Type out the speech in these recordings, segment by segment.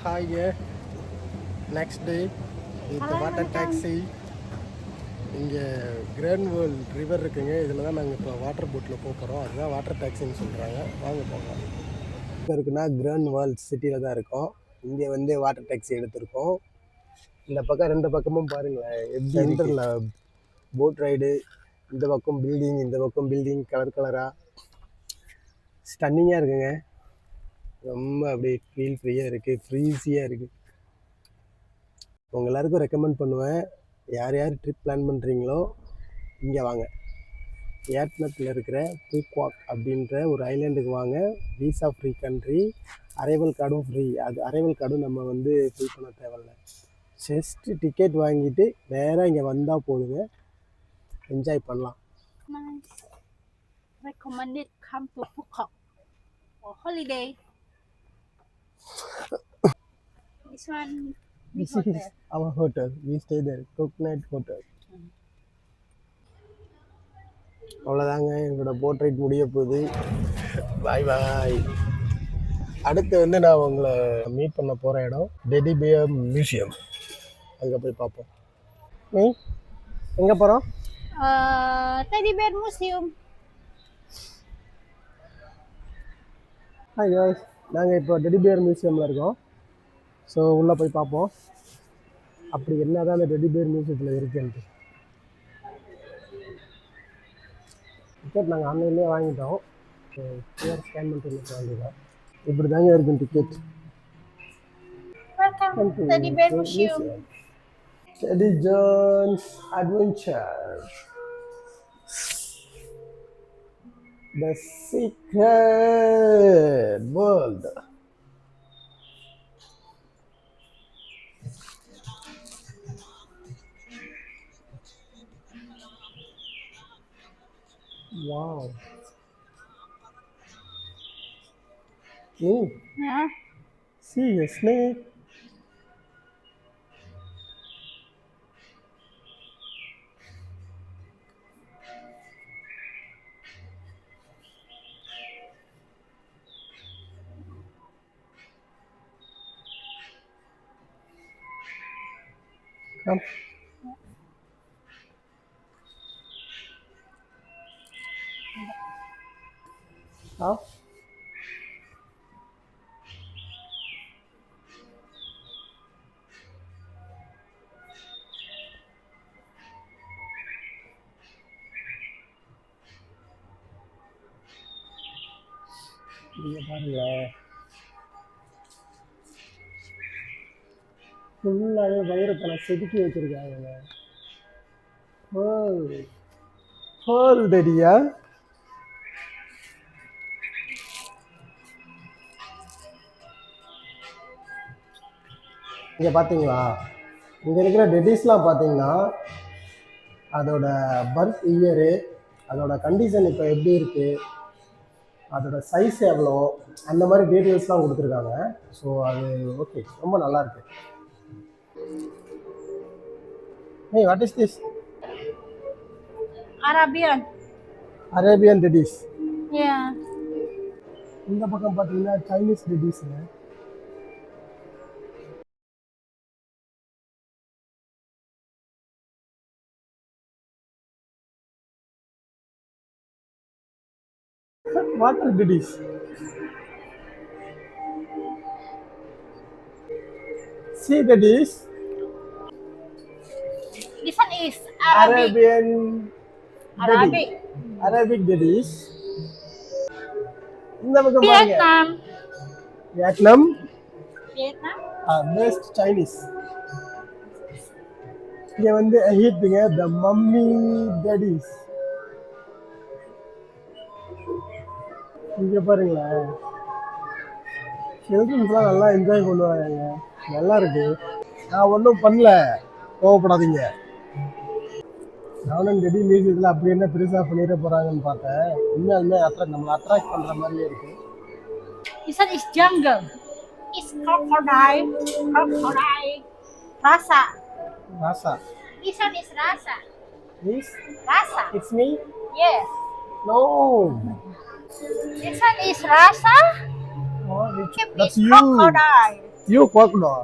ஹாய்ங்க. Next day with water taxi. இங்கே grand world river இருக்குங்க. இதில் தான் நாங்கள் இப்போ வாட்டர் போட்டில் போகிறோம். அதுதான் வாட்டர் டாக்ஸின்னு சொல்கிறாங்க. வாங்க போகலாம். இப்போ இருக்குன்னா கிராண்ட் வேர்ல்ட் சிட்டியில் தான் இருக்கோம். இங்கே வந்து வாட்டர் டாக்ஸி எடுத்திருக்கோம். இந்த பக்கம் ரெண்டு பக்கமும் பாருங்களேன், சென்டரில் போட் ரைடு, இந்த பக்கம் பில்டிங், இந்த பக்கம் பில்டிங், கலர் கலராக ஸ்டன்னிங்காக இருக்குங்க. ரொம்ப அப்படியே ஃபீல் ஃப்ரீயாக இருக்குது, ஃப்ரீஸியாக இருக்குது. உங்கள் எல்லாருக்கும் ரெக்கமெண்ட் பண்ணுவேன், யார் யார் ட்ரிப் பிளான் பண்ணுறீங்களோ இங்கே வாங்க. ஏட்னத்தில் இருக்கிற பூக்வாக் அப்படின்ற ஒரு ஐலாண்டுக்கு வாங்க. வீசா ஃப்ரீ கண்ட்ரி, அரைவல் கார்டும் ஃப்ரீ. அது அரைவல் கார்டும் நம்ம வந்து ஃபில் பண்ண தேவையில்ல. ஜஸ்ட்டு டிக்கெட் வாங்கிட்டு நேராக இங்கே வந்தால் போதுங்க, என்ஜாய் பண்ணலாம். Recommended come to Phuket for holiday. This one, This is our hotel. We stay there, Coconut Hotel. அவ்வளோதாங்க, எங்களோட போட் ரைட் முடிய போகுது. பாய் பாய். அடுத்து வந்து நான் உங்களை மீட் பண்ண போகிற இடம் டெடி பியர் மியூசியம். அதுக்கு போய் பார்ப்போம். எங்கே போகிறோம்? Teddy Bear Museum. Hi guys, நாங்கள் இப்போ டெடி பியர் மியூசியமில் இருக்கோம். ஸோ உள்ளே போய் பார்ப்போம் அப்படி என்ன தான் அந்த டெடி பியர் மியூசியத்தில் இருக்குன்ட்டு. டிக்கெட் நாங்கள் ஆன்லைன்லேயே வாங்கிட்டோம். கியூஆர் ஸ்கேன் பண்ணிட்டு வாங்கிட்டோம். இப்படி தாங்க இருக்கும் ticket. Welcome to Teddy Bear Museum. Teddy Jones Adventure. The Secret World. Wow. Yeah. See a snake. Come. How? இங்கே பாருங்களேன், ஃபுல்லாகவே வைரத்தனை செதுக்கி வச்சுருக்காங்க. ஹோல் டெடியா. இங்கே பார்த்தீங்களா, இங்கே இருக்கிற டெடிஸ்லாம் பார்த்தீங்கன்னா அதோட பர்த் இயரு, அதோட கண்டிஷன் இப்போ எப்படி இருக்குது, அதோட சைஸ் எவ்வளோ, அந்த மாதிரி டீட்டெயில்ஸ்லாம் கொடுத்துருக்காங்க. ஸோ அது ஓகே, ரொம்ப நல்லாயிருக்கு. Hey, what is this? Arabian Dedis. Yeah. இந்த பக்கம் பார்த்தீங்கன்னா Chinese டெடிஸ்ங்க. Water Dedis. See Dedis. This one is Arabic. Arabic Dedis. இந்த பக்கம் பாருங்க, வியட்நாம். Best Chinese. இங்க வந்து எகிப்துங்க, த மம்மி டெடிஸ். இங்கே பாருங்களேன், சில்ட்ரன்ஸ்லாம் நல்லா என்ஜாய் பண்ணுவாங்க. நல்லா இருக்கு. நான் ஒன்றும் பண்ணல, கோவப்படாதீங்க. நானும் டெடி மியூசியத்தில் அப்படி என்ன பெருசாக பண்ணிட போகிறாங்கன்னு பார்த்தேன். உண்மையாலுமே நம்மளை அட்ராக்ட் பண்ணுற மாதிரியே இருக்கு. This one is jungle. It's crocodile. Rasa. This one is Rasa. This? Rasa. It's me? Yes. No. This one is Rasa. Oh, This that's is you. crocodile. You பார்க்கணும்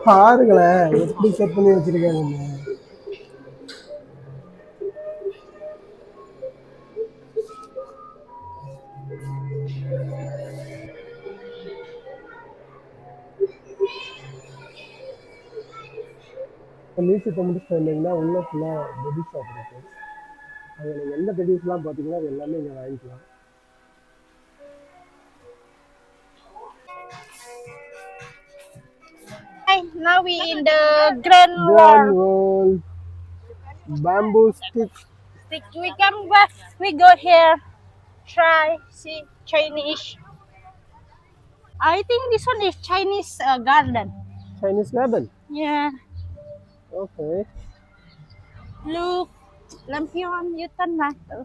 பாருங்களேன் எப்படி செட் பண்ணி வச்சிருக்காங்க. மியூசியத்தை முடிச்சுட்டு வந்தீங்கன்னா உள்ள ஃபுல்லாக பெபி ஷாப் இருக்கு. அங்கே நீங்கள் எந்த பெபிஸ்லாம் பார்த்தீங்கன்னா அது எல்லாமே இங்கே வாங்கிக்கலாம். Hey, now we in the Grand Grand Wall. World bamboo stick. We come back. We go here. Try see Chinese. I think this one is Chinese garden. Chinese garden. Yeah. Okay. Look, lampion you turn na to.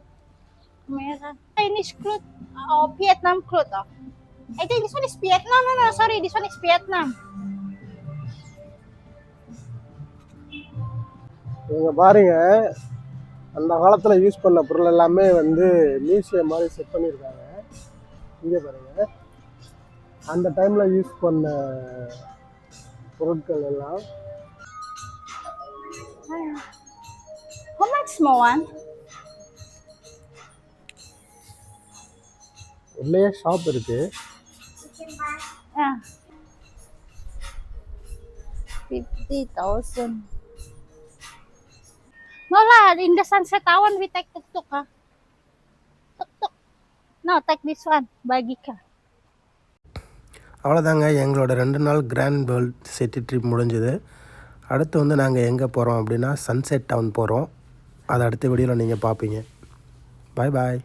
Mera. Chinese cloth. Oh, Vietnam cloth. Oh. I think this one is Vietnam. No, sorry, this one is Vietnam. இங்கே பாருங்க, அந்த காலத்தில் use பண்ண பொருள் எல்லாமே வந்து museum மாதிரி set பண்ணியிருக்காங்க. இங்கே பாருங்க, அந்த டைமில் யூஸ் பண்ண பொருட்கள் எல்லாம். How much small one? உள்ளே ஷாப் இருக்கு. Yeah. 50,000. No lah, in the Sunset Tower we take tuk-tuk ha. Tuk-tuk. No, take this one. Bagi ka. அவ்வளோதாங்க, எங்களோட 2 நாள் கிராண்ட் வேர்ல்ட் சிட்டி ட்ரிப் முடிஞ்சுது. அடுத்து வந்து நாங்கள் எங்கே போகிறோம் அப்படின்னா சன்செட் டவுன் போகிறோம். அதை அடுத்த வீடியோவில் நீங்கள் பார்ப்பீங்க. பாய் பாய்.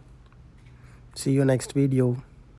See you next video.